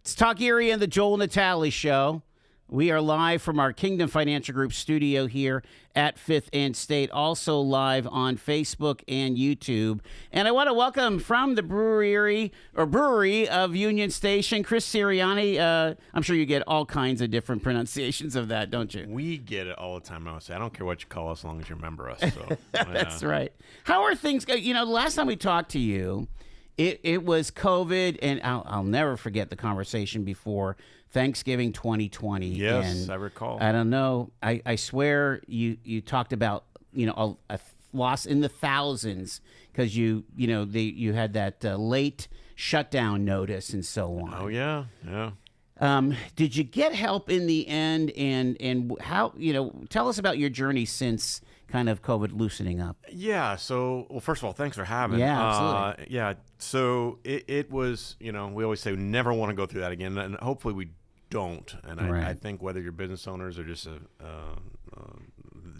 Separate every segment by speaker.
Speaker 1: It's Talk Erie and the Joel Natale Show. We are live from our Kingdom Financial Group studio here at 5th and State, also live on Facebook and YouTube. And I want to welcome from the Brewerie of Union Station, Chris Sirianni. I'm sure you get all kinds of different pronunciations of that, don't you?
Speaker 2: We get it all the time. I would say, I don't care what you call us as long as you remember us. So,
Speaker 1: That's right. How are things going? The last time we talked to you, it was COVID, and I'll never forget the conversation before Thanksgiving 2020.
Speaker 2: Yes,
Speaker 1: and
Speaker 2: I recall.
Speaker 1: I don't know. I swear you talked about a loss in the thousands because you had that late shutdown notice and so on.
Speaker 2: Oh yeah.
Speaker 1: Did you get help in the end? And how tell us about your journey since kind of COVID loosening up.
Speaker 2: Yeah. So, well, first of all, thanks for having.
Speaker 1: Yeah, absolutely.
Speaker 2: Yeah. So it was. We always say we never want to go through that again, and hopefully we don't. And
Speaker 1: Right.
Speaker 2: I think whether you're business owners or just the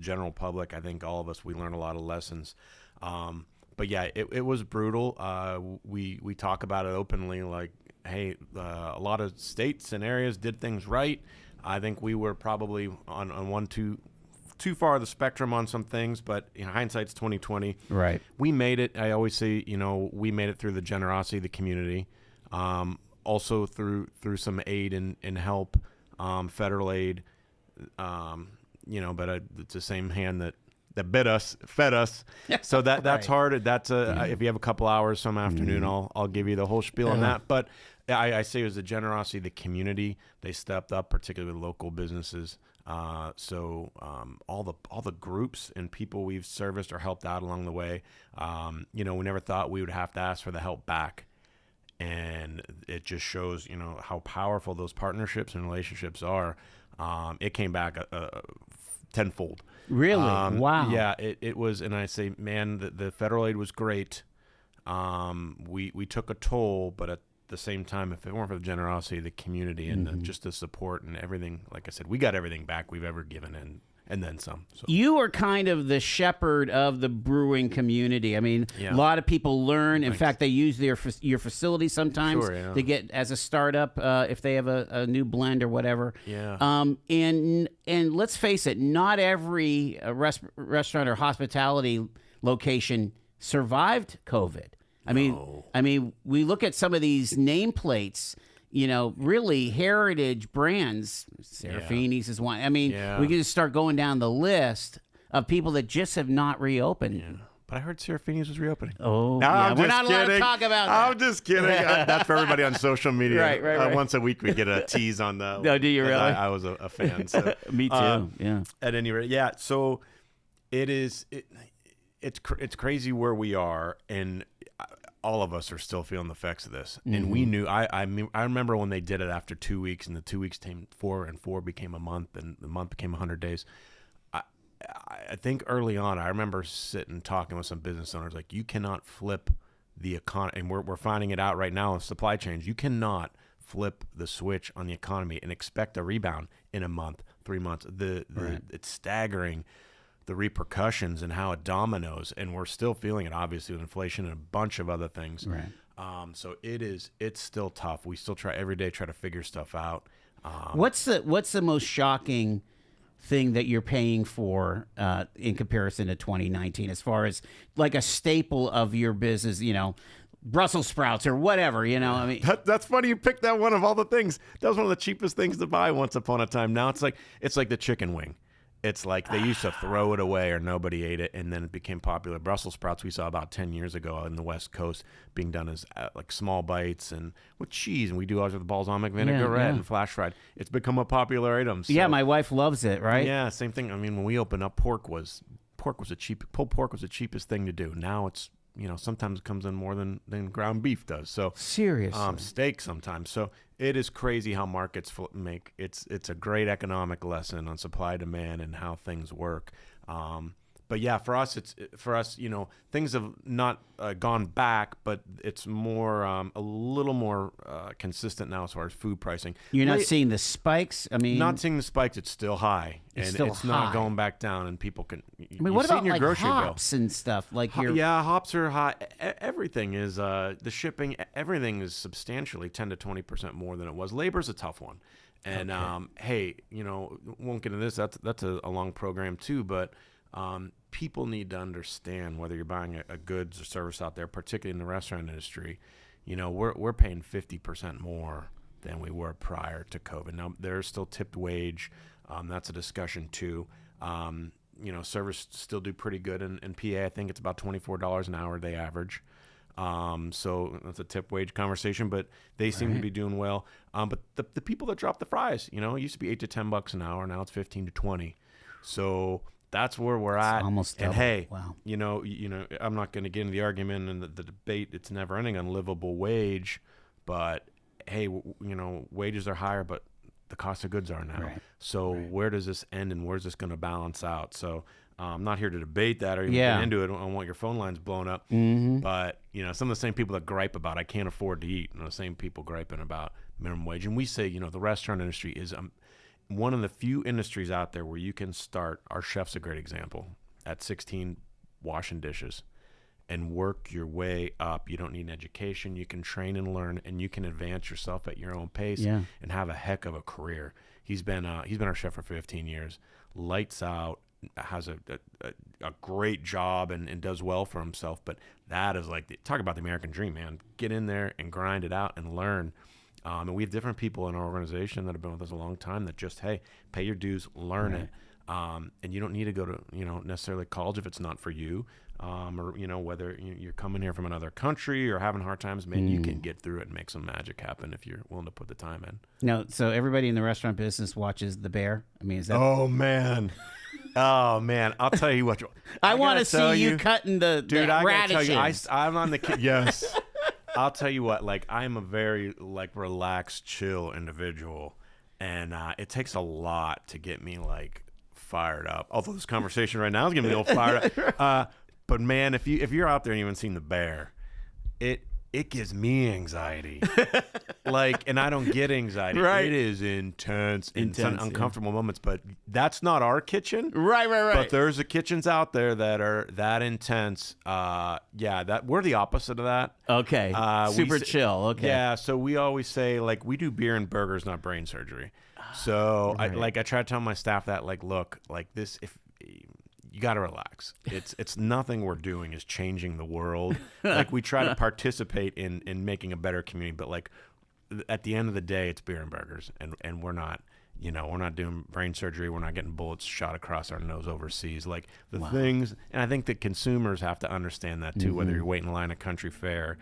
Speaker 2: general public, I think all of us, we learn a lot of lessons. But yeah, it was brutal. We talk about it openly, like, hey, a lot of states and areas did things right. I think we were probably on one too far of the spectrum on some things, but hindsight's 2020.
Speaker 1: Right.
Speaker 2: We made it. I always say, we made it through the generosity of the community. Also through some aid and help, federal aid, but it's the same hand that fed us. So that's
Speaker 1: Right.
Speaker 2: hard. That's if you have a couple hours some afternoon, I'll give you the whole spiel on that. But I say it was the generosity of the community. They stepped up, particularly local businesses. So all the groups and people we've serviced or helped out along the way, we never thought we would have to ask for the help back. And it just shows, how powerful those partnerships and relationships are. It came back tenfold.
Speaker 1: Really? Wow.
Speaker 2: Yeah, it was. And I say, man, the federal aid was great. We took a toll, but at the same time, if it weren't for the generosity of the community and just the support and everything, like I said, we got everything back we've ever given and then some. So.
Speaker 1: You are kind of the shepherd of the brewing community. I mean, A lot of people learn. In fact, they use your facility sometimes to get as a startup if they have a new blend or whatever.
Speaker 2: Yeah.
Speaker 1: And let's face it, not every restaurant or hospitality location survived COVID. I mean, we look at some of these nameplates. Really heritage brands. Sirianni's is one. I mean, we can just start going down the list of people that just have not reopened.
Speaker 2: Yeah. But I heard Sirianni's was reopening.
Speaker 1: Oh,
Speaker 2: no,
Speaker 1: yeah. We're not allowed to talk about that.
Speaker 2: I'm just kidding. That's for everybody on social media.
Speaker 1: Right.
Speaker 2: Once a week we get a tease on the.
Speaker 1: No, do you really?
Speaker 2: I was a fan. So.
Speaker 1: Me too. Yeah.
Speaker 2: At any rate, yeah. So it's crazy where we are, and all of us are still feeling the effects of this. And we knew, I remember when they did it after 2 weeks, and the 2 weeks came 4, and 4 became a month, and the month became 100 days. I think early on, I remember sitting talking with some business owners, like, you cannot flip the economy, and we're finding it out right now in supply chains. You cannot flip the switch on the economy and expect a rebound in a month, 3 months. It's staggering, the repercussions and how it dominoes, and we're still feeling it, obviously, with inflation and a bunch of other things.
Speaker 1: Right.
Speaker 2: So it's still tough. We still try every day to figure stuff out.
Speaker 1: What's the most shocking thing that you're paying for in comparison to 2019, as far as like a staple of your business? Brussels sprouts or whatever. I mean,
Speaker 2: that's funny. You picked that one of all the things. That was one of the cheapest things to buy once upon a time. Now it's like the chicken wing. It's like they used to throw it away or nobody ate it, and then it became popular. Brussels sprouts we saw about 10 years ago in the West Coast being done as like small bites and with cheese, and we do ours with balsamic vinaigrette and flash fried. It's become a popular item. So.
Speaker 1: Yeah, my wife loves it, right?
Speaker 2: Yeah, same thing. I mean, when we opened up, pulled pork was the cheapest thing to do. Now it's, sometimes it comes in more than ground beef does. So
Speaker 1: seriously,
Speaker 2: steak sometimes. So it is crazy how markets it's a great economic lesson on supply demand and how things work. But yeah, for us, things have not gone back, but it's more a little more consistent now as far as food pricing.
Speaker 1: You're not seeing the spikes. I mean,
Speaker 2: not seeing the spikes. It's still high, it's not going back down. And people can.
Speaker 1: I mean, what about like hops and stuff? Like
Speaker 2: hops are high. Everything is the shipping. Everything is substantially 10 to 20% more than it was. Labor's a tough one, and hey, won't get into this. That's a long program too, but. People need to understand whether you're buying a goods or service out there, particularly in the restaurant industry. We're paying 50% more than we were prior to COVID. Now there's still tipped wage. That's a discussion too. Servers still do pretty good in PA. I think it's about $24 an hour they average. So that's a tip wage conversation, but they seem to be doing well. But the people that drop the fries, it used to be $8 to $10 an hour. Now it's 15 to 20. So that's where we're at.
Speaker 1: Almost double.
Speaker 2: And hey,
Speaker 1: wow.
Speaker 2: I'm not going to get into the argument and the debate. It's never ending on livable wage, but hey, wages are higher, but the cost of goods are now. Right. So where does this end, and where's this going to balance out? So I'm not here to debate that or even get into it. I don't want your phone lines blown up. Mm-hmm. But some of the same people that gripe about I can't afford to eat, the same people griping about minimum wage. And we say, the restaurant industry is one of the few industries out there where you can start. Our chef's a great example at 16 washing dishes and work your way up. You don't need an education. You can train and learn, and you can advance yourself at your own pace and have a heck of a career. He's been our chef for 15 years, lights out, has a great job and does well for himself. But that is talk about the American dream, man. Get in there and grind it out and learn. And we have different people in our organization that have been with us a long time that just, hey, pay your dues, learn it. And you don't need to go to, necessarily college if it's not for you. Or, whether you're coming here from another country or having hard times, man, you can get through it and make some magic happen if you're willing to put the time in.
Speaker 1: No, so everybody in the restaurant business watches The Bear. I mean, is that...
Speaker 2: Oh, man. I'll tell you what.
Speaker 1: I want to see you cutting the radishes.
Speaker 2: Tell you, I'm on the... Yes. I'll tell you what, I'm a very relaxed, chill individual, and it takes a lot to get me fired up. Although this conversation right now is getting me a little fired up. But man, if you're out there and you haven't seen The Bear, it gives me anxiety. And I don't get anxiety. Right. It is intense in some uncomfortable moments, but that's not our kitchen.
Speaker 1: Right.
Speaker 2: But there's the kitchens out there that are that intense. That we're the opposite of that.
Speaker 1: Okay. Super chill. Okay.
Speaker 2: Yeah. So we always say we do beer and burgers, not brain surgery. So I try to tell my staff that look, this, if you got to relax. It's nothing we're doing is changing the world. We try to participate in making a better community, but at the end of the day, it's beer and burgers, and we're not, we're not doing brain surgery. We're not getting bullets shot across our nose overseas. Things, and I think that consumers have to understand that too. Mm-hmm. Whether you're waiting in line at country fair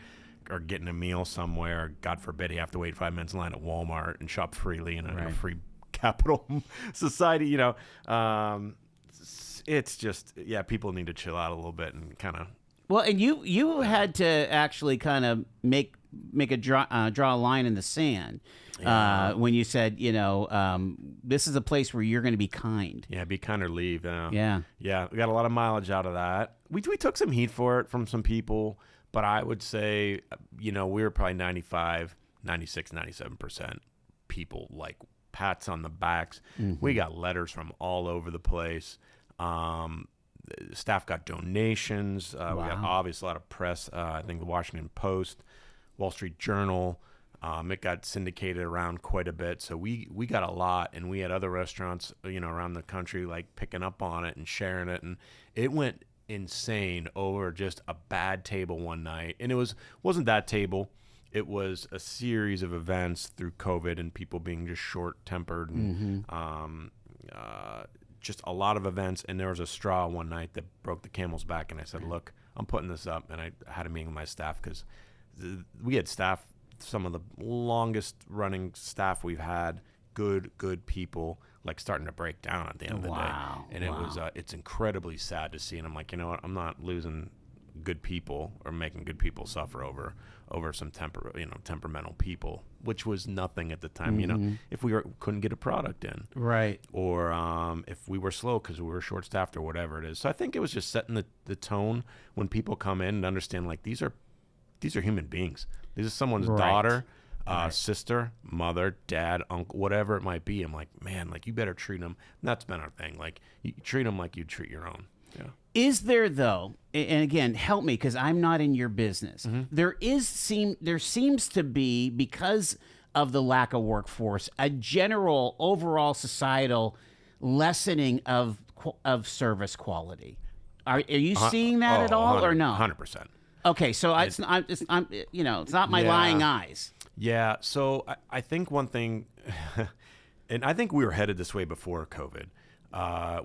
Speaker 2: or getting a meal somewhere, or God forbid you have to wait 5 minutes in line at Walmart and shop freely in a free capital society. It's just, people need to chill out a little bit and kind of.
Speaker 1: Well, and you had to actually kind of make a draw a line in the sand when you said, this is a place where you're going to be kind.
Speaker 2: Yeah, be kind or leave.
Speaker 1: Yeah.
Speaker 2: Yeah, we got a lot of mileage out of that. We took some heat for it from some people, but I would say, we were probably 95, 96, 97% people pats on the backs. Mm-hmm. We got letters from all over the place. Staff got donations. Wow. We got obviously a lot of press. I think the Washington Post, Wall Street Journal. It got syndicated around quite a bit. So we got a lot, and we had other restaurants, around the country picking up on it and sharing it, and it went insane over just a bad table one night. And it wasn't that table. It was a series of events through COVID and people being just short-tempered and just a lot of events. And there was a straw one night that broke the camel's back. And I said, look, I'm putting this up. And I had a meeting with my staff because we had staff, some of the longest running staff we've had, good people, starting to break down at the end of the day. And it's incredibly sad to see. And I'm like, you know what? I'm not losing good people or making good people suffer over some temperamental people, which was nothing at the time. If we couldn't get a product in,
Speaker 1: right,
Speaker 2: or if we were slow because we were short staffed or whatever it is. So I think it was just setting the tone when people come in and understand, like, these are human beings. This is someone's daughter, sister, mother, dad, uncle, whatever it might be. I'm like, man, like, you better treat them. And that's been our thing. Like, you treat them like you treat your own. Yeah.
Speaker 1: Is there, though, and again, help me because I'm not in your business. There seems to be, because of the lack of workforce, a general overall societal lessening of service quality. Are you seeing that at all, or no?
Speaker 2: 100%.
Speaker 1: Okay, so it's not my lying eyes.
Speaker 2: Yeah, so I think one thing, and I think we were headed this way before COVID.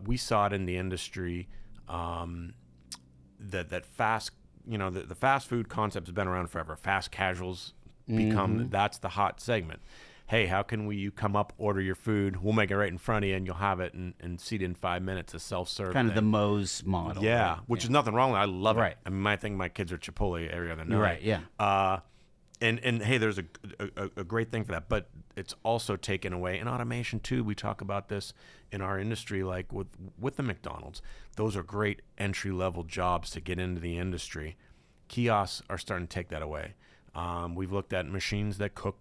Speaker 2: We saw it in the industry. That fast, the fast food concept has been around forever. Fast casuals that's the hot segment. Hey, how can you come up, order your food, we'll make it right in front of you, and you'll have it and see it in 5 minutes, a self-serve
Speaker 1: kind
Speaker 2: thing.
Speaker 1: of the Moe's model.
Speaker 2: Yeah,
Speaker 1: right?
Speaker 2: Which is nothing wrong with it. I love
Speaker 1: right.
Speaker 2: it. I mean, I think my kids are Chipotle every other night.
Speaker 1: Right, yeah.
Speaker 2: And hey, there's a great thing for that, but it's also taken away in automation too. We talk about this in our industry, like with the McDonald's. Those are great entry level jobs to get into the industry. Kiosks are starting to take that away. We've looked at machines that cook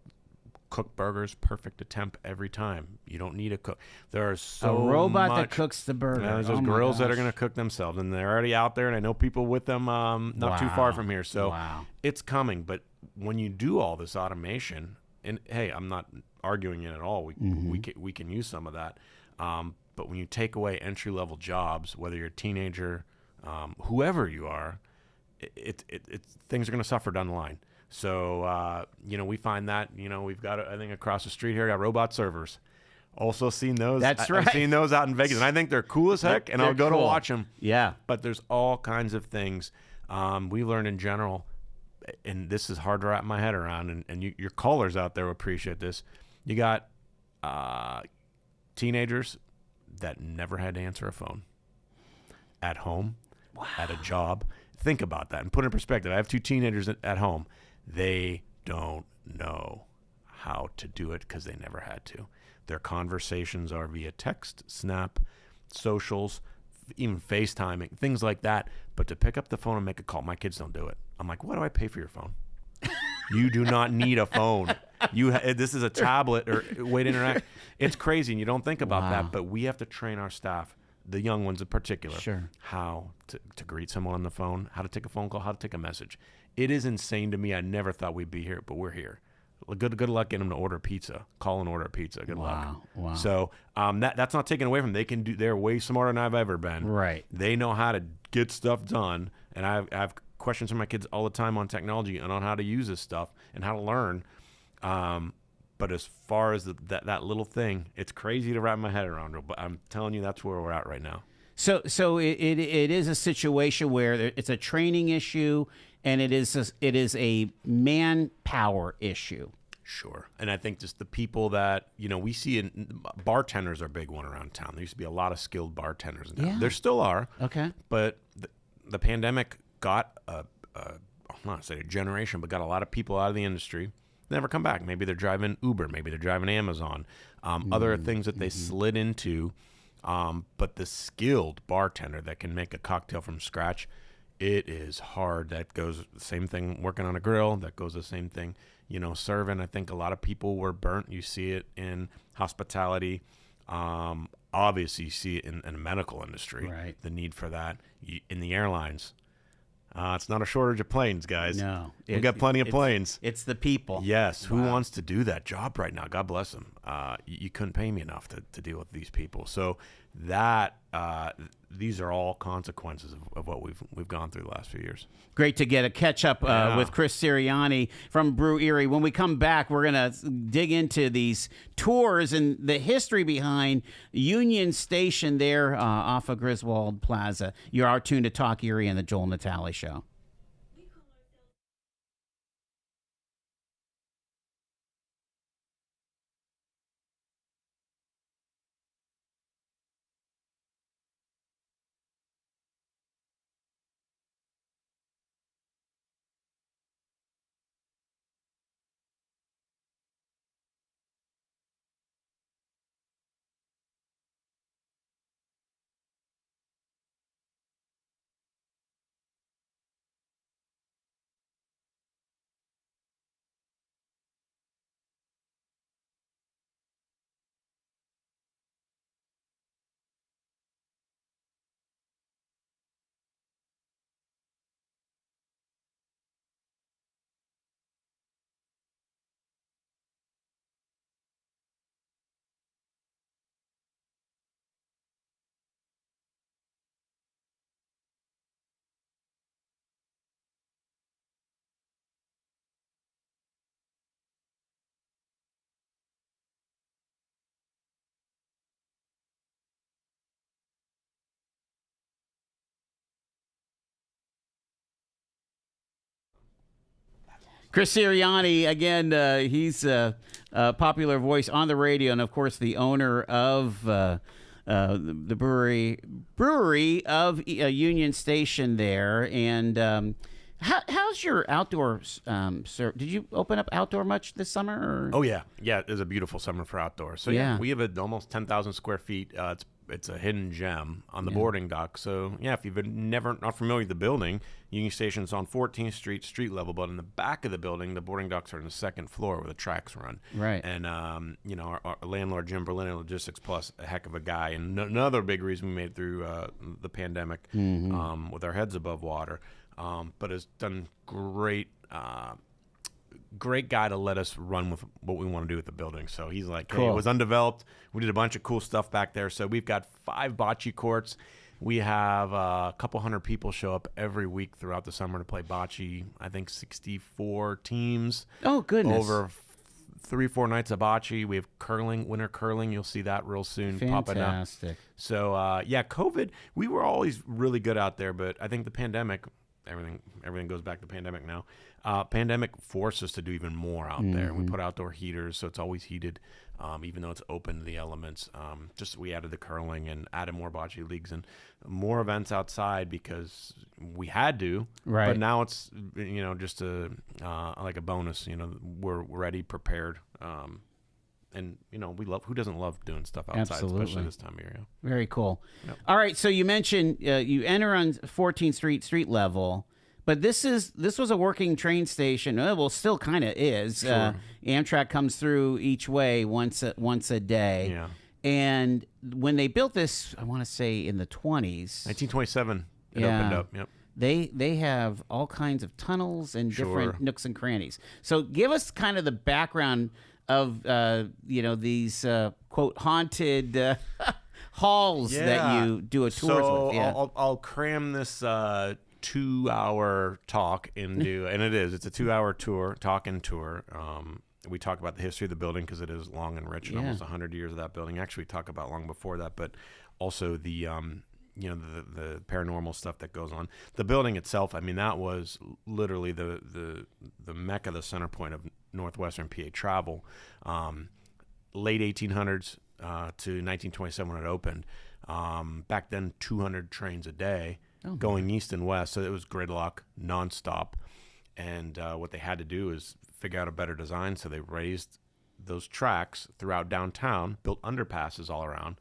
Speaker 2: burgers, perfect attempt every time. You don't need a cook. There are so
Speaker 1: a robot
Speaker 2: much,
Speaker 1: that cooks the burger.
Speaker 2: There's those grills that are going to cook themselves, and they're already out there. And I know people with them, not too far from here. So it's coming. But when you do all this automation, and hey, I'm not arguing it at all. We can use some of that. But when you take away entry level jobs, whether you're a teenager, whoever you are, things are going to suffer down the line. So, we find that, we've got, I think across the street here, got robot servers. Also seen those.
Speaker 1: That's right.
Speaker 2: I've seen those out in Vegas, and I think they're cool as heck, and I'll go to watch them.
Speaker 1: Yeah.
Speaker 2: But there's all kinds of things we learned in general, and this is hard to wrap my head around, and your callers out there will appreciate this. You got teenagers that never had to answer a phone at home, at a job. Think about that and put it in perspective. I have 2 teenagers at home. They don't know how to do it because they never had to. Their conversations are via text, Snap, socials, even FaceTiming, things like that. But to pick up the phone and make a call, my kids don't do it. I'm like, why do I pay for your phone? You do not need a phone. This is a tablet or way to interact. It's crazy, and you don't think about that. But we have to train our staff, the young ones in particular, how to greet someone on the phone, how to take a phone call, how to take a message. It is insane to me. I never thought we'd be here, but we're here. Good luck getting them to order pizza. Call and order a pizza. Good luck.
Speaker 1: Wow.
Speaker 2: So that's not taken away from them. They're way smarter than I've ever been.
Speaker 1: Right.
Speaker 2: They know how to get stuff done, and I have questions from my kids all the time on technology and on how to use this stuff and how to learn. But as far as that little thing, it's crazy to wrap my head around. But I'm telling you, that's where we're at right now.
Speaker 1: So it is a situation where it's a training issue, and it is a manpower issue.
Speaker 2: Sure. And I think just the people that, we see bartenders are a big one around town. There used to be a lot of skilled bartenders in town.
Speaker 1: Yeah.
Speaker 2: There still are.
Speaker 1: Okay.
Speaker 2: But the pandemic got I'm not going to say a generation, but got a lot of people out of the industry. Never come back. Maybe they're driving Uber. Maybe they're driving Amazon. Other things that they slid into. But the skilled bartender that can make a cocktail from scratch, it is hard. That goes the same thing working on a grill. That goes the same thing, serving. I think a lot of people were burnt. You see it in hospitality. Obviously, you see it in the medical industry.
Speaker 1: Right.
Speaker 2: The need for that. In the airlines. It's not a shortage of planes, guys.
Speaker 1: No.
Speaker 2: We've got plenty of planes.
Speaker 1: It's the people.
Speaker 2: Yes. Who wants to do that job right now? God bless them. You couldn't pay me enough to deal with these people. So these are all consequences of what we've gone through the last few years.
Speaker 1: Great to get a catch up with Chris Sirianni from Brewerie. When we come back, we're going to dig into these tours and the history behind Union Station there off of Griswold Plaza. You are tuned to Talk Erie and the Joel Natale Show. Chris Sirianni, again, he's a popular voice on the radio, and of course the owner of the brewery of Union Station there. And how's your outdoors? Sir, did you open up outdoor much this summer? Or?
Speaker 2: Oh yeah, it was a beautiful summer for outdoors. So yeah, we have almost 10,000 square feet. It's a hidden gem on the boarding dock. So yeah, if you've been not familiar with the building, Union Station's on 14th Street, street level, but in the back of the building, the boarding docks are on the second floor where the tracks run.
Speaker 1: Right.
Speaker 2: And our landlord Jim Berlin at Logistics Plus, a heck of a guy, and another big reason we made it through the pandemic with our heads above water. But has done great. Great guy to let us run with what we want to do with the building. So he's like, hey, it was undeveloped. We did a bunch of cool stuff back there. So we've got 5 bocce courts. We have a couple hundred people show up every week throughout the summer to play bocce. I think 64 teams.
Speaker 1: Oh, goodness.
Speaker 2: Over 3-4 nights of bocce. We have curling, winter curling. You'll see that real soon popping up.
Speaker 1: Fantastic.
Speaker 2: So, COVID, we were always really good out there, but I think the pandemic, everything goes back to pandemic now. Pandemic forced us to do even more out there. We put outdoor heaters, so it's always heated, even though it's open to the elements. We added the curling and added more bocce leagues and more events outside because we had to.
Speaker 1: Right.
Speaker 2: But now it's just like a bonus. We're ready, prepared, and we love. Who doesn't love doing stuff outside, especially this time of year? Yeah.
Speaker 1: Very cool.
Speaker 2: Yep.
Speaker 1: All right, so you mentioned you enter on 14th street level. But this was a working train station. Well, still kind of is.
Speaker 2: Sure.
Speaker 1: Amtrak comes through each way once a day.
Speaker 2: Yeah.
Speaker 1: And when they built this, I want to say in the 20s.
Speaker 2: 1927, it opened up. Yep.
Speaker 1: They have all kinds of tunnels and different nooks and crannies. So give us kind of the background of these quote haunted halls that you do a tour with. Yeah.
Speaker 2: I'll cram this 2-hour talk into, and it's a 2-hour talk and tour. We talk about the history of the building because it is long and rich, and almost 100 years of that building. Actually, we talk about long before that, but also the the paranormal stuff that goes on. The building itself, I mean, that was literally the mecca, the center point of Northwestern PA travel. Late 1800s to 1927 when it opened. Back then, 200 trains a day. Going east and west, so it was gridlock nonstop. And what they had to do is figure out a better design, so they raised those tracks throughout downtown, built underpasses all around,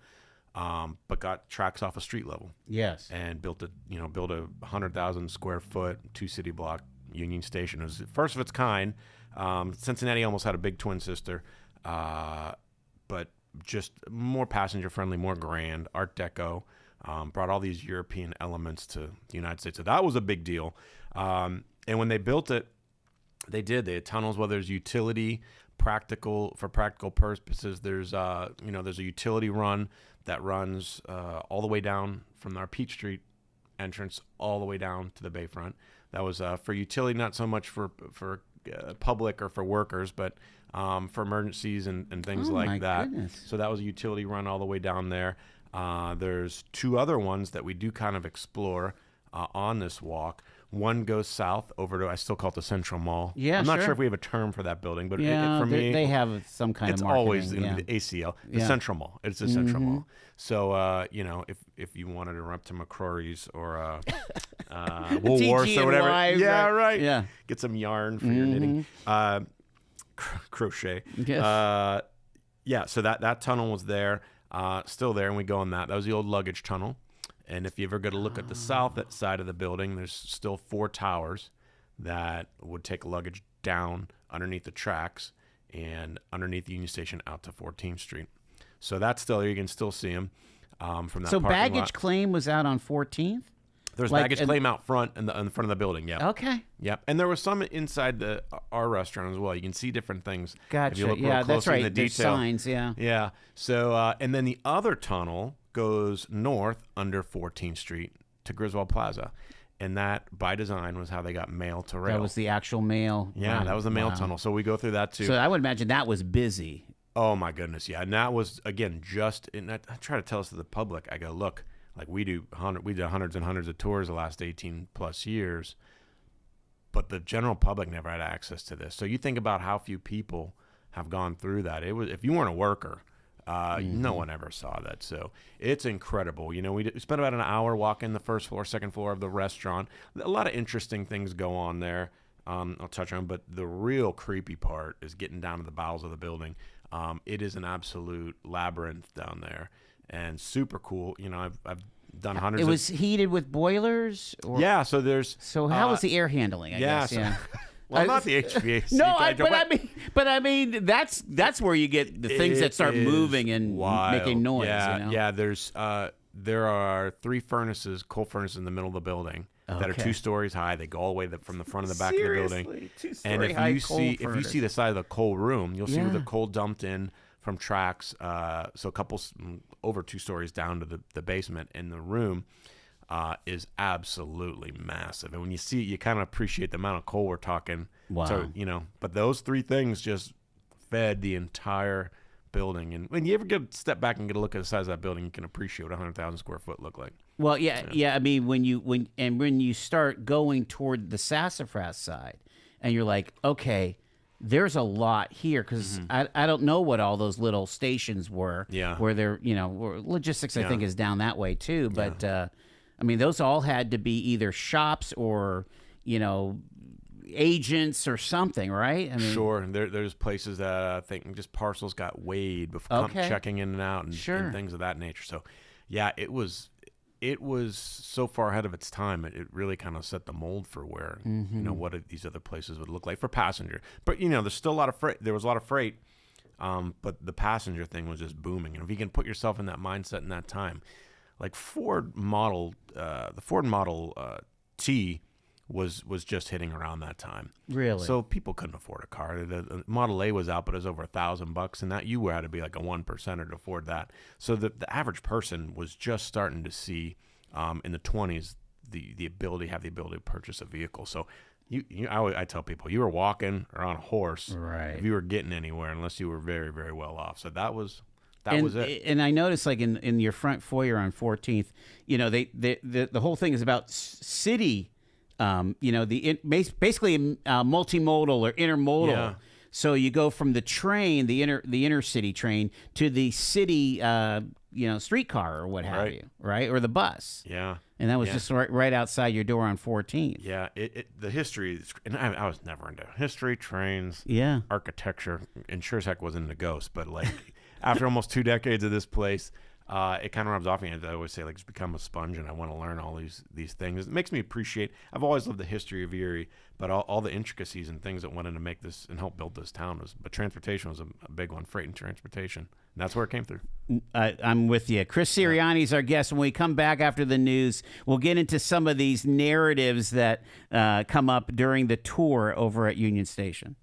Speaker 2: but got tracks off a street level.
Speaker 1: Yes,
Speaker 2: and built a 100,000 square foot 2-city block Union Station. It was the first of its kind. Cincinnati almost had a big twin sister, but just more passenger friendly, more grand, Art Deco. Brought all these European elements to the United States. So that was a big deal. And when they built it, they had tunnels, whether there's utility, for practical purposes. There's a utility run that runs all the way down from our Peach Street entrance all the way down to the Bayfront. That was for utility, not so much for public or for workers, but for emergencies and things like that.
Speaker 1: Goodness.
Speaker 2: So that was a utility run all the way down there. There's 2 other ones that we do kind of explore on this walk. One goes south over to, I still call it the Central Mall.
Speaker 1: Yeah,
Speaker 2: I'm not sure if we have a term for that building, but for me,
Speaker 1: they have some kind of marketing.
Speaker 2: It's always the ACL, the Central Mall. It's the Central Mall. So, if you wanted to run up to McCrory's or Woolworths or whatever. Right.
Speaker 1: Yeah.
Speaker 2: Get some yarn for your knitting. Crochet.
Speaker 1: Yes.
Speaker 2: So that tunnel was there. Still there, and we go on that. That was the old luggage tunnel. And if you ever go to look at the south side of the building, there's still 4 towers that would take luggage down underneath the tracks and underneath the Union Station out to 14th Street. So that's still there. You can still see them from that.
Speaker 1: So
Speaker 2: parking
Speaker 1: baggage
Speaker 2: lot.
Speaker 1: Claim was out on 14th?
Speaker 2: There's baggage claim out front in front of the building. Yeah.
Speaker 1: Okay.
Speaker 2: Yep. And there was some inside our restaurant as well. You can see different things.
Speaker 1: Gotcha.
Speaker 2: If you look real
Speaker 1: that's
Speaker 2: closely
Speaker 1: right.
Speaker 2: in the
Speaker 1: There's
Speaker 2: detail.
Speaker 1: signs. Yeah.
Speaker 2: Yeah. So and then the other tunnel goes north under 14th Street to Griswold Plaza, and that by design was how they got mail to rail.
Speaker 1: That was the actual mail.
Speaker 2: Yeah, that was the mail tunnel. So we go through that too.
Speaker 1: So I would imagine that was busy.
Speaker 2: Oh my goodness, yeah. And that was again and I try to tell us to the public. I go, look. Like we did hundreds and hundreds of tours the last 18 plus years. but the general public never had access to this. So you think about how few people have gone through that. It was, if you weren't a worker, no one ever saw that. So it's incredible. You know, we spent about an hour walking the first floor, second floor of the restaurant. A lot of interesting things go on there. I'll touch on, but the real creepy part is getting down to the bowels of the building. It is an absolute labyrinth down there, and super cool. You know, I've done hundreds.
Speaker 1: It was heated with boilers. Or,
Speaker 2: yeah. So there's.
Speaker 1: So how was the air handling? I guess.
Speaker 2: So,
Speaker 1: Yeah.
Speaker 2: well, not the HVAC.
Speaker 1: No, but I mean, that's where you get the things that start moving and making noise.
Speaker 2: Yeah,
Speaker 1: you know?
Speaker 2: yeah. There are 3 furnaces, coal furnaces in the middle of the building that are 2 stories high. They go all the way from the front of the back of the building.
Speaker 1: And if
Speaker 2: you see the side of the coal room, you'll see where the coal dumped in from tracks. So a couple over 2 stories down to the basement, and the room is absolutely massive. And when you see it, you kind of appreciate the amount of coal we're talking.
Speaker 1: Wow.
Speaker 2: So, you know, but those 3 things just fed the entire building. And when you ever get a step back and get a look at the size of that building, you can appreciate what 100,000 square foot look like.
Speaker 1: Well, yeah. I mean, when you start going toward the sassafras side, and you're like, okay, there's a lot here, because I don't know what all those little stations were.
Speaker 2: Yeah.
Speaker 1: Where they're, you know, where logistics I think is down that way too. But I mean, those all had to be either shops or, you know, agents or something, right? I mean,
Speaker 2: sure. And there's places that I think just parcels got weighed before checking in and out, and things of that nature. So, yeah, it was so far ahead of its time. It really kind of set the mold for where you know what these other places would look like for passenger. But you know, there's still a lot of freight. There was a lot of freight, but the passenger thing was just booming. And if you can put yourself in that mindset in that time, like the Ford Model T was just hitting around that time.
Speaker 1: Really?
Speaker 2: So people couldn't afford a car. The Model A was out, but it was over $1,000, and that you had to be like a 1%er to afford that. So the average person was just starting to see in the 20s the ability to purchase a vehicle. So I tell people, you were walking or on a horse if you were getting anywhere, unless you were very, very well off. So that was it.
Speaker 1: And I noticed, like in your front foyer on 14th, you know, the whole thing is about city. You know, basically multimodal or intermodal.
Speaker 2: Yeah.
Speaker 1: So you go from the train, the inner city train, to the city, you know, streetcar or what have you, right? Or the bus.
Speaker 2: Yeah.
Speaker 1: And that was just right outside your door on 14th.
Speaker 2: Yeah. The history, and I was never into history, trains, architecture, and sure as heck wasn't into ghosts. But like after almost 2 decades of this place, it kind of rubs off me. I always say, like, just become a sponge, and I want to learn all these things. It makes me appreciate. I've always loved the history of Erie, but all the intricacies and things that went into make this and help build this town but transportation was a big one, freight and transportation. And that's where it came through.
Speaker 1: I'm with you. Chris Sirianni is our guest. When we come back after the news, we'll get into some of these narratives that come up during the tour over at Union Station.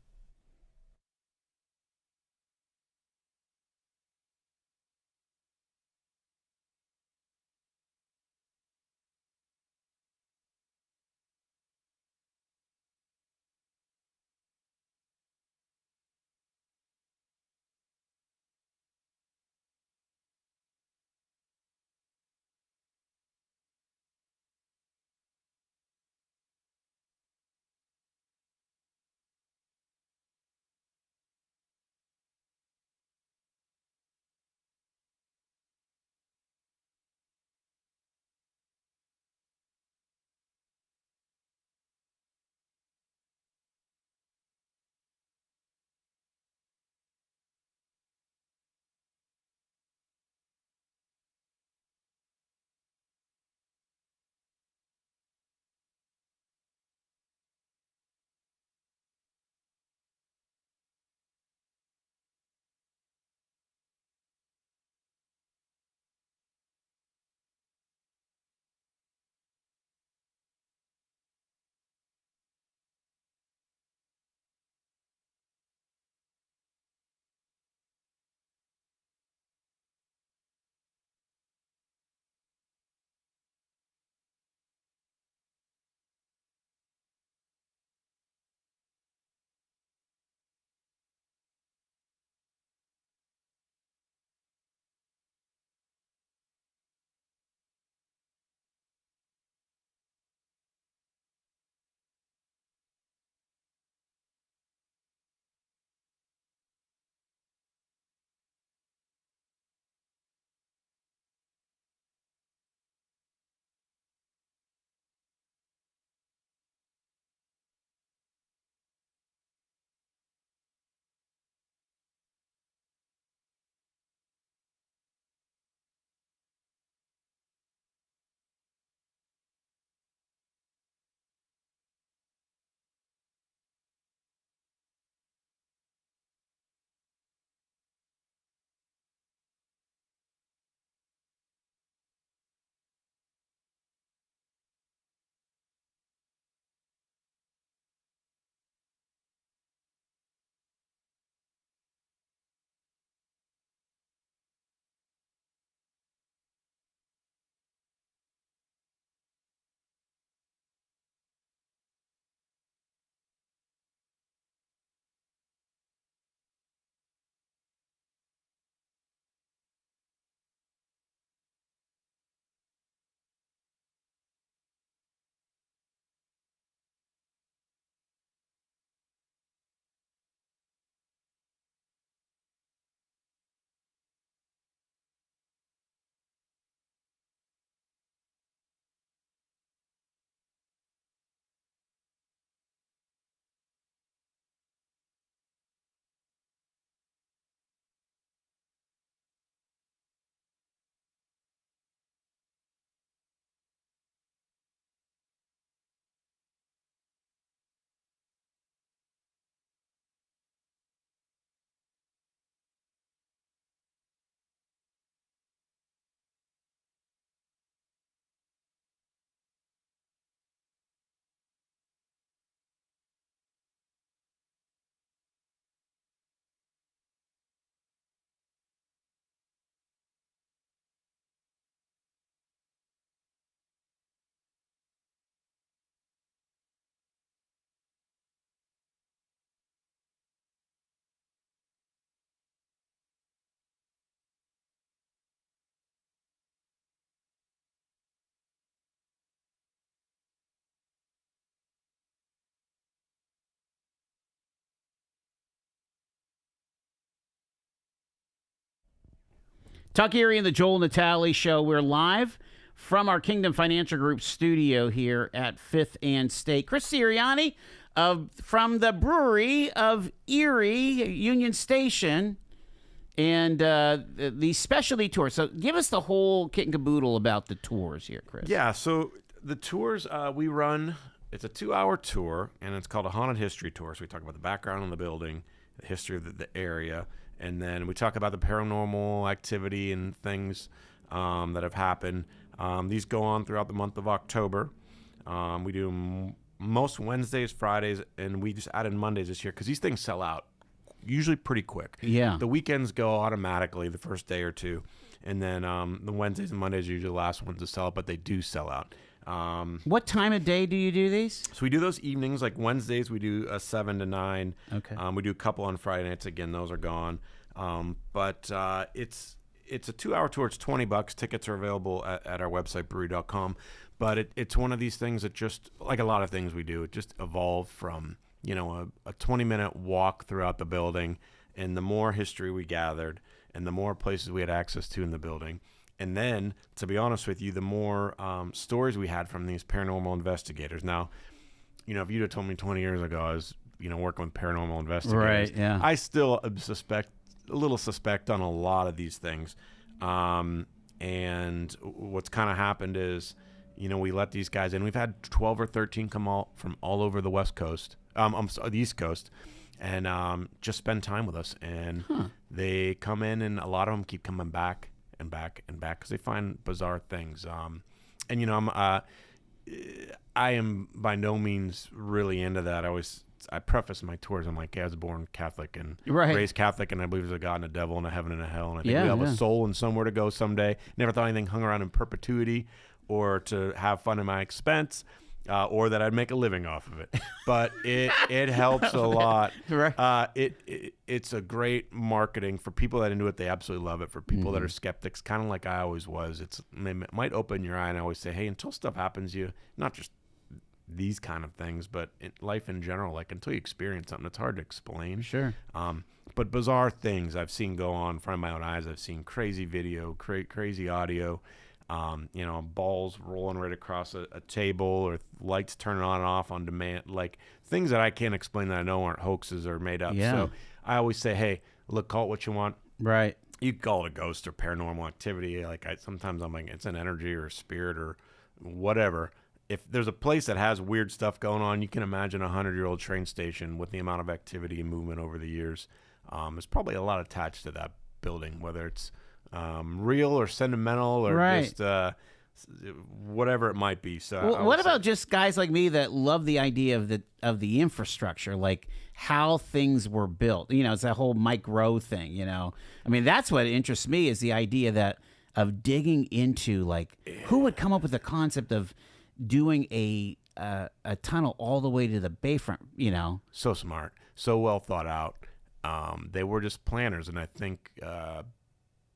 Speaker 1: Tuck Erie and the Joel Natale Show. We're live from our Kingdom Financial Group studio here at 5th and State. Chris Sirianni from the Brewery of Erie, Union Station, and the specialty tour. So give us the whole kit and caboodle about the tours here, Chris.
Speaker 2: Yeah, so the tours we run, it's a 2-hour tour, and it's called a Haunted History Tour. So we talk about the background of the building, the history of the area, and then we talk about the paranormal activity and things that have happened. These go on throughout the month of October. We do most Wednesdays, Fridays, and we just added Mondays this year because these things sell out usually pretty quick.
Speaker 1: Yeah.
Speaker 2: The weekends go automatically the first day or two, and then the Wednesdays and Mondays are usually the last ones to sell out, but they do sell out.
Speaker 1: What time of day do you do these?
Speaker 2: So we do those evenings, like Wednesdays we do a 7 to 9.
Speaker 1: Okay.
Speaker 2: We do a couple on Friday nights. Again, those are gone. But it's a 2-hour tour. It's $20. Tickets are available at our website, brewerie.com. But it's one of these things that just, like a lot of things we do, it just evolved from, a 20-minute walk throughout the building. And the more history we gathered and the more places we had access to in the building. And then, to be honest with you, the more stories we had from these paranormal investigators. Now, if you'd have told me 20 years ago I was, working with paranormal investigators,
Speaker 1: right? Yeah.
Speaker 2: I still a little suspect on a lot of these things. And what's kind of happened is, we let these guys in. We've had 12 or 13 come from all over the West Coast, the East Coast, and just spend time with us. And they come in, and a lot of them keep coming back and back and back because they find bizarre things. I am by no means really into that. I preface my tours. I'm like, I was born Catholic and raised Catholic, and I believe there's a God and a devil and a heaven and a hell, and I think we have a soul and somewhere to go someday. Never thought anything hung around in perpetuity or to have fun at my expense. Or that I'd make a living off of it, but it helps a lot.
Speaker 1: Right.
Speaker 2: It's a great marketing for people that are into it. They absolutely love it. For people that are skeptics, kind of like I always was, it might open your eye. And I always say, hey, until stuff happens, not just these kind of things, but life in general, like until you experience something, it's hard to explain.
Speaker 1: Sure.
Speaker 2: But bizarre things I've seen go on in front of my own eyes. I've seen crazy video, crazy audio. Balls rolling right across a table, or lights turning on and off on demand, like things that I can't explain that I know aren't hoaxes or made up.
Speaker 1: Yeah.
Speaker 2: So I always say, hey, look, call it what you want.
Speaker 1: Right.
Speaker 2: You can call it a ghost or paranormal activity. Like sometimes I'm like, it's an energy or a spirit or whatever. If there's a place that has weird stuff going on, you can imagine a 100-year-old train station with the amount of activity and movement over the years. There's probably a lot attached to that building, whether it's real or sentimental or just whatever it might be. So
Speaker 1: what about just guys like me that love the idea of the infrastructure, like how things were built? It's that whole Mike Rowe thing. I mean, that's what interests me, is the idea of digging into, like, who would come up with the concept of doing a tunnel all the way to the bayfront?
Speaker 2: So smart, so well thought out. They were just planners, and I think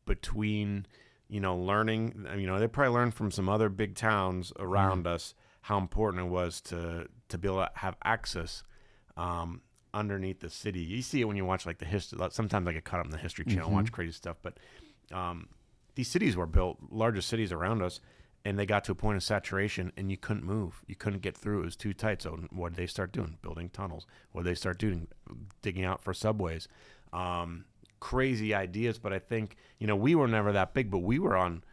Speaker 2: between learning, they probably learned from some other big towns around us how important it was to be able to have access underneath the city. You see it when you watch like the history. Sometimes I get caught up in the History Channel, watch crazy stuff, but these cities were built, largest cities around us, and they got to a point of saturation, and you couldn't move. You couldn't get through. It was too tight. So what did they start doing? Building tunnels. What did they start doing? Digging out for subways. Crazy ideas, but I think, we were never that big, but we were on,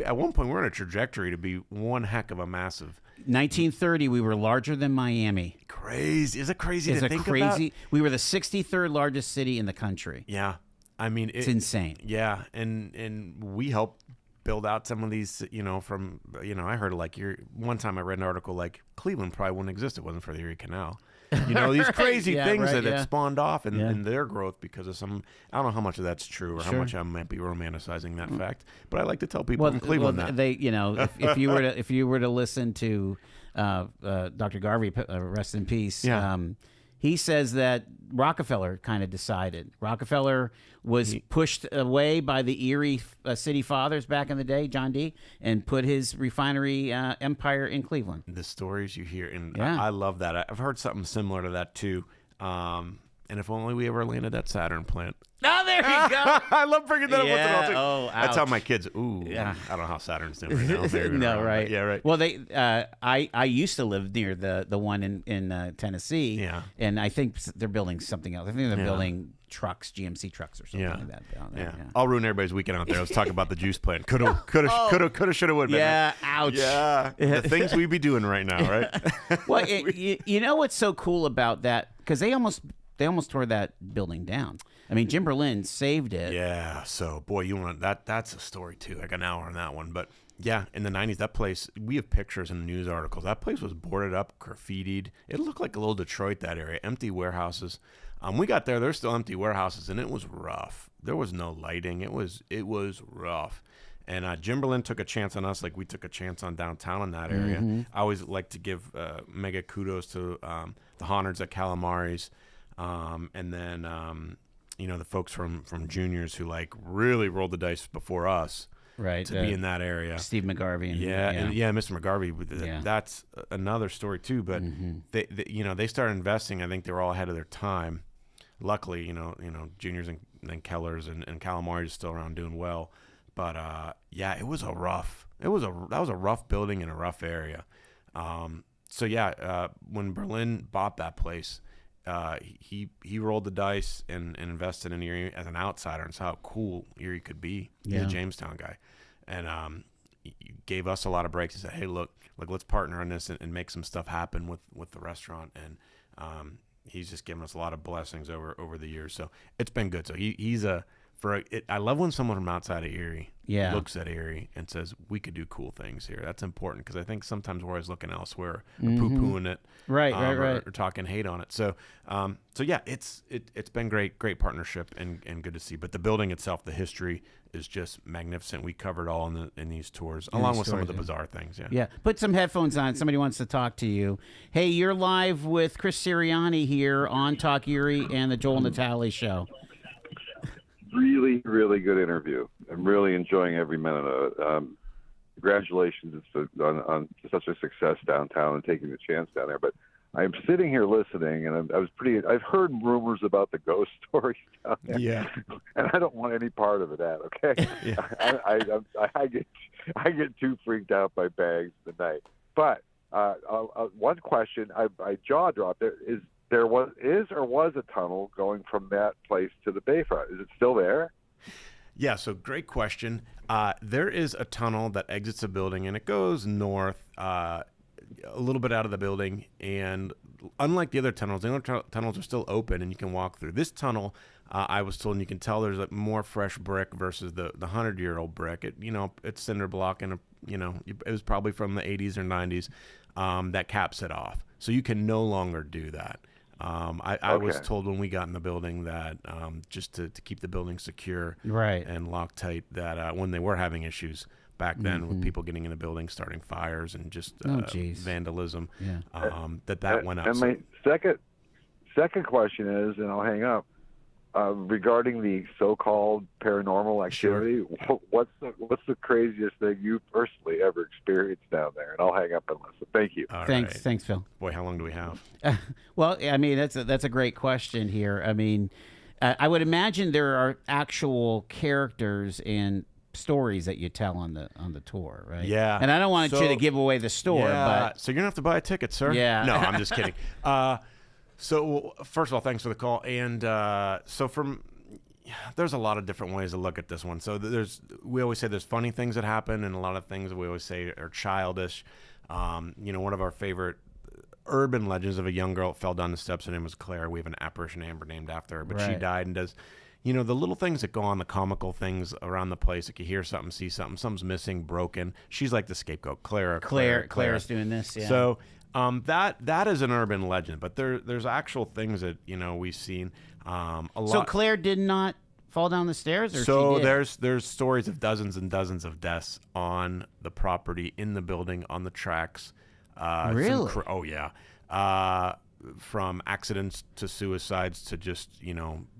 Speaker 2: at one point we were on a trajectory to be one heck of a massive.
Speaker 1: 1930, we were larger than Miami.
Speaker 2: Crazy. Is it crazy to think about?
Speaker 1: We were the 63rd largest city in the country.
Speaker 2: Yeah. I mean,
Speaker 1: it's insane.
Speaker 2: Yeah. And we helped build out some of these, from, I heard one time I read an article like Cleveland probably wouldn't exist if it wasn't for the Erie Canal. These crazy things that spawned off in their growth because of some, I don't know how much of that's true or how much I might be romanticizing that fact, but I like to tell people in Cleveland that.
Speaker 1: They, if you were to listen to Dr. Garvey, rest in peace, he says that Rockefeller kind of decided. Rockefeller was pushed away by the Erie city fathers back in the day, John D., and put his refinery empire in Cleveland.
Speaker 2: The stories you hear, and I love that. I've heard something similar to that too. And if only we ever landed that Saturn plant.
Speaker 1: Oh, there There you go.
Speaker 2: I love bringing that up once in a while, too.
Speaker 1: Oh,
Speaker 2: I tell
Speaker 1: ouch.
Speaker 2: my kids, ooh,
Speaker 1: Yeah.
Speaker 2: I don't know how Saturn's doing right now. They're
Speaker 1: No,
Speaker 2: around,
Speaker 1: right.
Speaker 2: but yeah, right.
Speaker 1: Well, I used to live near the one in Tennessee.
Speaker 2: Yeah.
Speaker 1: And I think they're building something else. I think they're building trucks, GMC trucks or something like that down there.
Speaker 2: Yeah. I'll ruin everybody's weekend out there. Let's talk about the juice plant. Coulda, shoulda, would.
Speaker 1: Yeah, ouch.
Speaker 2: Yeah, the things we be doing right now, right?
Speaker 1: Well, you know what's so cool about that? Because they almost tore that building down. I mean, Jim Berlin saved it.
Speaker 2: Yeah. So, boy, you want that's a story too. Like an hour on that one, but yeah, in the 90s, that place, we have pictures in the news articles. That place was boarded up, graffitied. It looked like a little Detroit, that area. Empty warehouses. We got there's still empty warehouses, and it was rough. There was no lighting. It was rough. And Jim Berlin took a chance on us like we took a chance on downtown in that area.
Speaker 1: Mm-hmm.
Speaker 2: I always like to give mega kudos to the Honnards at Calamari's, and then the folks from Juniors who like really rolled the dice before us.
Speaker 1: Right,
Speaker 2: to be in that area.
Speaker 1: Steve McGarvey. And,
Speaker 2: Mr. McGarvey. That's another story too. But they started investing. I think they were all ahead of their time. Luckily, Juniors and then Keller's and Calamari is still around doing well. But it was a rough building in a rough area. When Berlin bought that place, he rolled the dice and invested in Erie as an outsider and saw how cool Erie could be. He's a Jamestown guy, and he gave us a lot of breaks. He said, "Hey, look, let's partner on this and make some stuff happen with the restaurant." And he's just given us a lot of blessings over the years. So it's been good. So I love when someone from outside of Erie looks at Erie and says, we could do cool things here. That's important because I think sometimes we're always looking elsewhere, or poo-pooing it,
Speaker 1: right.
Speaker 2: Or talking hate on it. So it's been great partnership and good to see. But the building itself, the history is just magnificent. We covered all in these tours, along with some of the bizarre things.
Speaker 1: Yeah. Put some headphones on. Somebody wants to talk to you. Hey, you're live with Chris Sirianni here on Talk Erie and the Joel Natale Show.
Speaker 3: Really, really good interview. I'm really enjoying every minute of it. Congratulations on such a success downtown and taking the chance down there. But I'm sitting here listening, and I've heard rumors about the ghost stories down there.
Speaker 2: Yeah.
Speaker 3: And I don't want any part of that. Okay. Yeah. I get too freaked out by bags at night. But one question, I jaw dropped. There was a tunnel going from that place to the Bayfront. Is it still there?
Speaker 2: Yeah, so great question. There is a tunnel that exits a building, and it goes north a little bit out of the building. And unlike the other tunnels are still open, and you can walk through. This tunnel, I was told, and you can tell there's like more fresh brick versus the 100-year-old brick. It's cinder block, and it was probably from the 80s or 90s that caps it off. So you can no longer do that. I was told when we got in the building that just to keep the building secure and locked tight, that when they were having issues back then with people getting in the building, starting fires and just vandalism, that went up.
Speaker 3: And my second question is, and I'll hang up, regarding the so-called paranormal activity, what's the craziest thing you personally ever experienced down there? And I'll hang up and listen. Thank you.
Speaker 1: Thanks, Phil.
Speaker 2: Boy, how long do we have?
Speaker 1: Well, I mean, that's a great question here. I mean, I would imagine there are actual characters and stories that you tell on the tour, right?
Speaker 2: Yeah.
Speaker 1: And I don't want you to give away the store, but
Speaker 2: so you're gonna have to buy a ticket, sir.
Speaker 1: Yeah.
Speaker 2: No, I'm just kidding. So first of all, thanks for the call. And there's a lot of different ways to look at this one. So we always say there's funny things that happen, and a lot of things that we always say are childish. One of our favorite urban legends of a young girl that fell down the steps. Her name was Claire. We have an apparition Amber named after her, but she died and does. The little things that go on, the comical things around the place, like you hear something, see something's missing, broken. She's like the scapegoat. Claire's
Speaker 1: doing this. Yeah.
Speaker 2: So that is an urban legend, but there's actual things that we've seen. A lot.
Speaker 1: So Claire did not fall down the stairs, or
Speaker 2: so
Speaker 1: she did?
Speaker 2: There's stories of dozens and dozens of deaths on the property, in the building, on the tracks.
Speaker 1: Really?
Speaker 2: Oh yeah. From accidents to suicides to just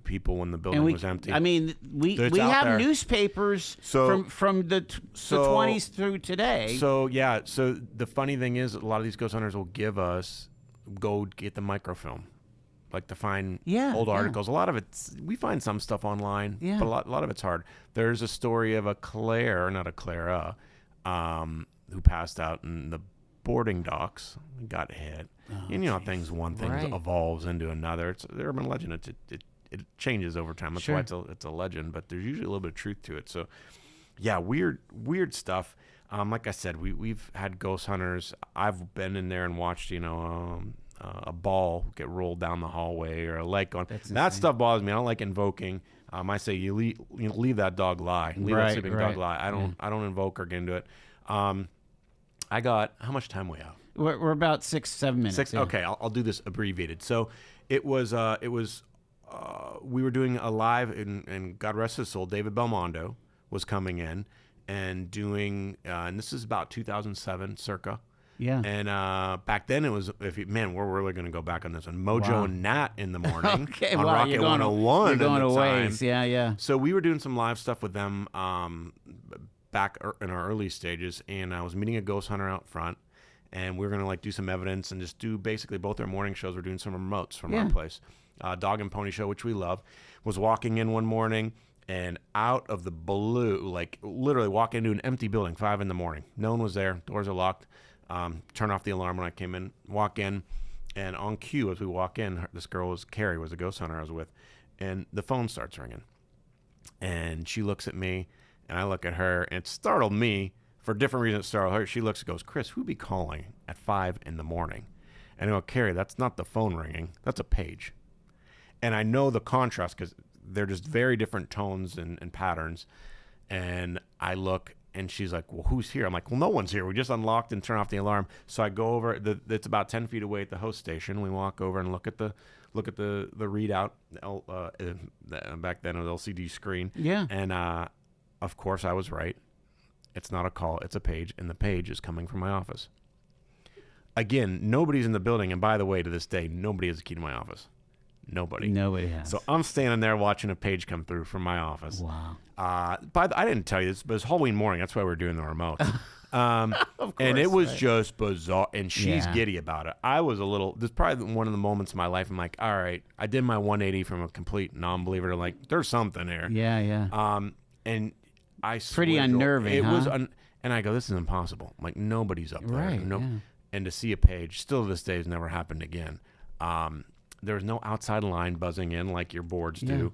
Speaker 2: people when the building was empty.
Speaker 1: I mean, we have newspapers from the 20s through today.
Speaker 2: So yeah. So the funny thing is, a lot of these ghost hunters will give us, go get the microfilm. like to find
Speaker 1: Yeah,
Speaker 2: old
Speaker 1: yeah.
Speaker 2: articles. A lot of we find some stuff online,
Speaker 1: Yeah.
Speaker 2: but a lot of it's hard. There's a story of a Clara, who passed out in the boarding docks, got hit. And you know, one thing
Speaker 1: Right.
Speaker 2: evolves into another. It's an urban legend. It changes over time. That's
Speaker 1: Sure.
Speaker 2: why it's a legend, but there's usually a little bit of truth to it. So, yeah, weird stuff. Like I said, we've had ghost hunters. I've been in there and watched, a ball get rolled down the hallway or a leg going. That stuff bothers me. I don't like invoking. I say you leave that dog lie. Leave that sleeping dog lie. I don't invoke or get into it. I got, how much time we have?
Speaker 1: We're about 6-7 minutes. Yeah.
Speaker 2: Okay, I'll do this abbreviated. So it was we were doing a live, and God rest his soul, David Belmondo was coming in and doing, and this is about 2007 circa.
Speaker 1: Yeah.
Speaker 2: And back then it was, we're really going to go back on this one. Mojo and Nat in the morning
Speaker 1: Okay,
Speaker 2: on
Speaker 1: wow,
Speaker 2: Rocket
Speaker 1: you're going
Speaker 2: 101.
Speaker 1: You're going
Speaker 2: at the
Speaker 1: a
Speaker 2: time.
Speaker 1: ways. Yeah.
Speaker 2: So we were doing some live stuff with them back in our early stages, and I was meeting a ghost hunter out front, and we were going to like do some evidence and just do basically both our morning shows. We're doing some remotes from our place. Dog and Pony Show, which we love, was walking in one morning, and out of the blue, like literally walking into an empty building, 5 a.m. No one was there. Doors are locked. Turn off the alarm when I came in, walk in, and on cue as we walk in, this girl Carrie was a ghost hunter I was with, and the phone starts ringing. And she looks at me, and I look at her, and it startled me for different reasons. It startled her. She looks and goes, "Chris, who be calling at 5 a.m?" And I go, "Carrie, that's not the phone ringing. That's a page." And I know the contrast because they're just very different tones and patterns. And I look, and she's like, "Well, who's here?" I'm like, "Well, no one's here. We just unlocked and turned off the alarm." So I go over. It's about 10 feet away at the host station. We walk over and look at the readout. Back then it was LCD screen.
Speaker 1: Yeah.
Speaker 2: And of course I was right. It's not a call. It's a page, and the page is coming from my office. Again, nobody's in the building, and by the way, to this day, nobody has a key to my office. Nobody has. So I'm standing there watching a page come through from my office.
Speaker 1: Wow.
Speaker 2: I didn't tell you this, but it's Halloween morning. That's why we're doing the remote.
Speaker 1: Of course,
Speaker 2: and it was just bizarre. And she's giddy about it. I was this is probably one of the moments in my life. I'm like, all right, I did my 180 from a complete non-believer to like, there's something there.
Speaker 1: Yeah.
Speaker 2: And I
Speaker 1: Pretty unnerving.
Speaker 2: It was,
Speaker 1: huh?
Speaker 2: and I go, this is impossible. I'm like, nobody's up there.
Speaker 1: Right.
Speaker 2: Nope.
Speaker 1: Yeah.
Speaker 2: And to see a page, still to this day, has never happened again. There was no outside line buzzing in like your boards do.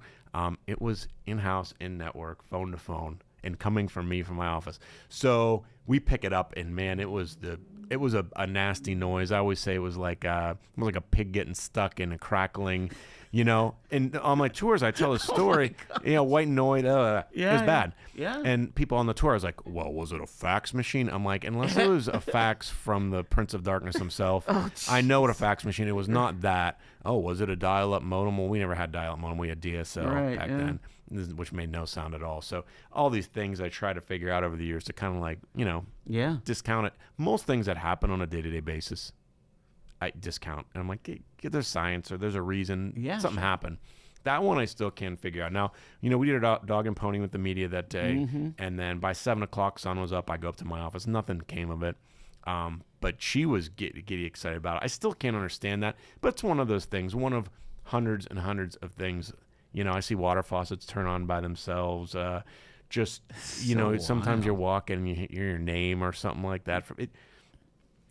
Speaker 2: It was in-house, in-network, phone to phone, and coming from me from my office. So we pick it up, and man, it was a nasty noise. I always say it was like a pig getting stuck in a crackling, And on my tours, I tell a story, white noise. It was bad.
Speaker 1: Yeah.
Speaker 2: And people on the tour, I was like, "Well, was it a fax machine?" I'm like, unless it was a fax from the Prince of Darkness himself, I know what a fax machine. It was not that. Oh, was it a dial-up modem? Well, we never had dial-up modem. We had DSL back then, which made no sound at all. So all these things I try to figure out over the years to kind of like, discount it. Most things that happen on a day-to-day basis, I discount. And I'm like, there's science or there's a reason. Something happened. That one I still can't figure out. Now, we did a dog and pony with the media that day. And then by 7 o'clock, sun was up. I go up to my office. Nothing came of it. But she was giddy excited about it. I still can't understand that. But it's one of those things, one of hundreds and hundreds of things. I see water faucets turn on by themselves. Sometimes you're walking and you hear your name or something like that.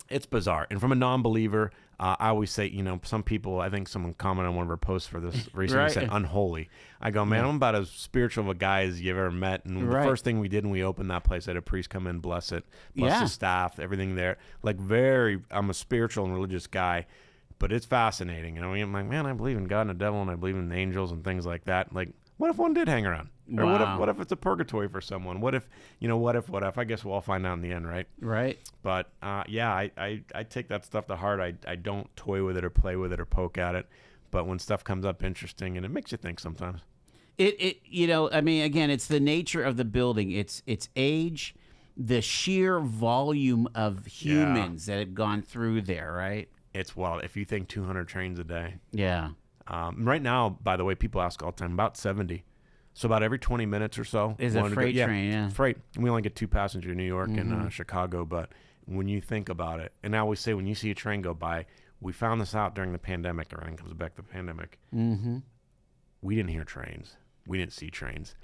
Speaker 2: It's bizarre. And from a non-believer, I always say, some people, I think someone commented on one of our posts for this recently, said unholy. I go, man, I'm about as spiritual of a guy as you've ever met. And the first thing we did when we opened that place, I had a priest come in, bless it, bless the staff, everything there. Like I'm a spiritual and religious guy, but it's fascinating. I'm like, man, I believe in God and the devil, and I believe in angels and things like that. Like, what if one did hang around? Or what if it's a purgatory for someone? What if? I guess we'll all find out in the end, right?
Speaker 1: Right.
Speaker 2: But I take that stuff to heart. I don't toy with it or play with it or poke at it. But when stuff comes up interesting, and it makes you think sometimes.
Speaker 1: Again, it's the nature of the building. It's age, the sheer volume of humans that have gone through there, right?
Speaker 2: It's wild. If you think 200 trains a day.
Speaker 1: Yeah.
Speaker 2: Right now, by the way, people ask all the time, about 70. So about every 20 minutes or so.
Speaker 1: Is a freight train, yeah.
Speaker 2: Freight. We only get 2 passengers in New York and Chicago, but when you think about it, and I always say when you see a train go by, we found this out during the pandemic. Everything comes back to the pandemic.
Speaker 1: Mm-hmm.
Speaker 2: We didn't hear trains. We didn't see trains.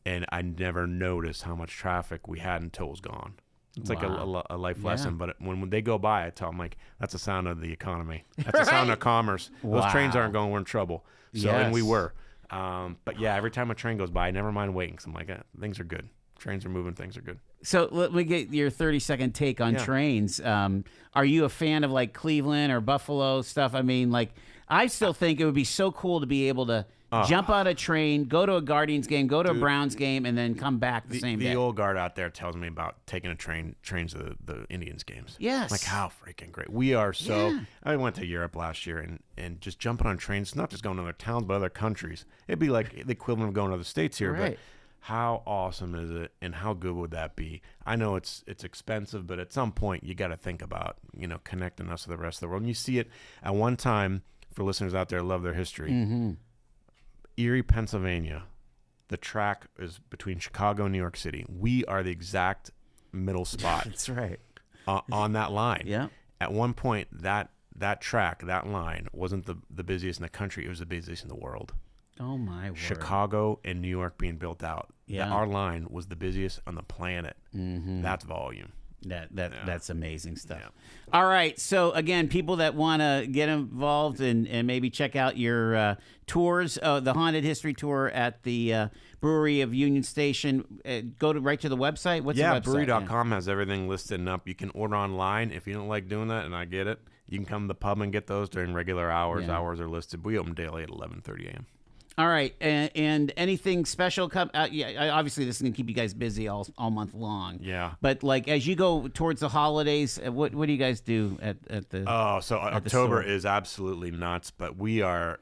Speaker 2: And I never noticed how much traffic we had until it was gone. It's like a life lesson. But when they go by, I tell them, like, that's the sound of the economy. That's the sound of commerce. Those trains aren't going, we're in trouble. So, and we were. But yeah, every time a train goes by, I never mind waiting. Cause I'm like, things are good. Trains are moving. Things are good.
Speaker 1: So let me get your 30-second take on trains. Are you a fan of like Cleveland or Buffalo stuff? I mean, like, I still think it would be so cool to be able to jump on a train, go to a Guardians game, go to a Browns game, and then come back the same day.
Speaker 2: The old guard out there tells me about taking a trains to the Indians games.
Speaker 1: Yes.
Speaker 2: Like, how freaking great. We are so... Yeah. I went to Europe last year, and just jumping on trains, not just going to other towns, but other countries. It'd be like the equivalent of going to other states here, but how awesome is it, and how good would that be? I know it's expensive, but at some point, you got to think about, connecting us to the rest of the world. And you see it at one time, for listeners out there who love their history, Erie, Pennsylvania, the track is between Chicago and New York City. We are the exact middle spot.
Speaker 1: That's right.
Speaker 2: On that line.
Speaker 1: Yeah.
Speaker 2: At one point, that track, that line, wasn't the busiest in the country. It was the busiest in the world.
Speaker 1: Oh, my word.
Speaker 2: Chicago and New York being built out.
Speaker 1: Yeah.
Speaker 2: Our line was the busiest on the planet. That's volume.
Speaker 1: That's amazing stuff. Yeah. All right. So again, people that want to get involved and maybe check out your tours, the Haunted History Tour at the Brewery of Union Station, go right to the website. What's the website?
Speaker 2: Brewery.com has everything listed up. You can order online. If you don't like doing that, and I get it, you can come to the pub and get those during regular hours. Yeah. Hours are listed. We open daily at 11:30 a.m.
Speaker 1: All right, and anything special come? Obviously, this is gonna keep you guys busy all month long.
Speaker 2: Yeah.
Speaker 1: But like as you go towards the holidays, what do you guys do at the?
Speaker 2: Oh, so October is absolutely nuts. But we're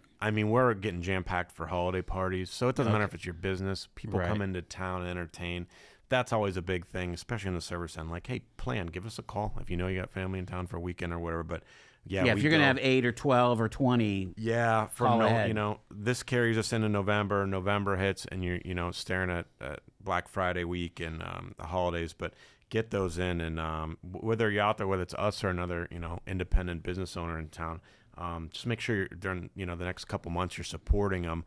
Speaker 2: getting jam packed for holiday parties. So it doesn't matter if it's your business. People come into town and entertain. That's always a big thing, especially in the service end. Like, hey, give us a call if you know you got family in town for a weekend or whatever. But yeah,
Speaker 1: if you're going to have 8 or 12 or 20,
Speaker 2: this carries us into November. November hits, and you're staring at Black Friday week and the holidays. But get those in, and whether you're out there, whether it's us or another independent business owner in town, just make sure during the next couple months you're supporting them.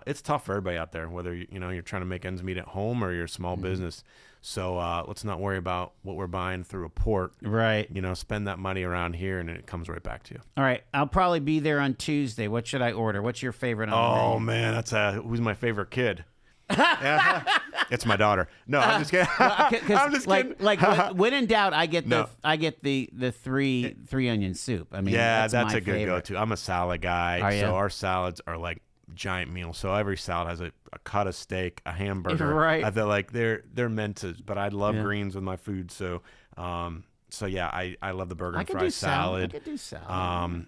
Speaker 2: It's tough for everybody out there, whether you're trying to make ends meet at home or you're a small business. So let's not worry about what we're buying through a port.
Speaker 1: Right.
Speaker 2: Spend that money around here, and it comes right back to you.
Speaker 1: All right. I'll probably be there on Tuesday. What should I order? What's your favorite?
Speaker 2: Oh man, that's who's my favorite kid? It's my daughter. No, I'm just kidding. I'm just kidding.
Speaker 1: When in doubt, I get the three onion soup. I mean, that's a good go-to.
Speaker 2: I'm a salad guy, so our salads are like giant meals. So every salad has a cut of steak, a hamburger.
Speaker 1: Right.
Speaker 2: I feel like they're meant to. But I love greens with my food, so yeah, I love the burger and fry salad.
Speaker 1: I could do salad.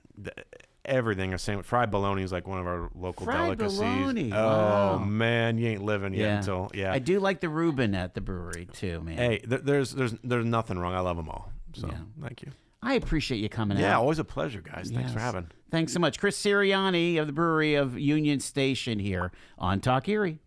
Speaker 2: Everything. A sandwich. Fried bologna is like one of our local delicacies.
Speaker 1: Bologna.
Speaker 2: Oh man, you ain't living yet until I
Speaker 1: do like the Reuben at the brewery too, man.
Speaker 2: Hey, there's nothing wrong. I love them all. So thank you.
Speaker 1: I appreciate you coming out.
Speaker 2: Yeah, always a pleasure, guys. Thanks for having.
Speaker 1: Thanks so much, Chris Sirianni of the Brewery of Union Station here on Talk Erie.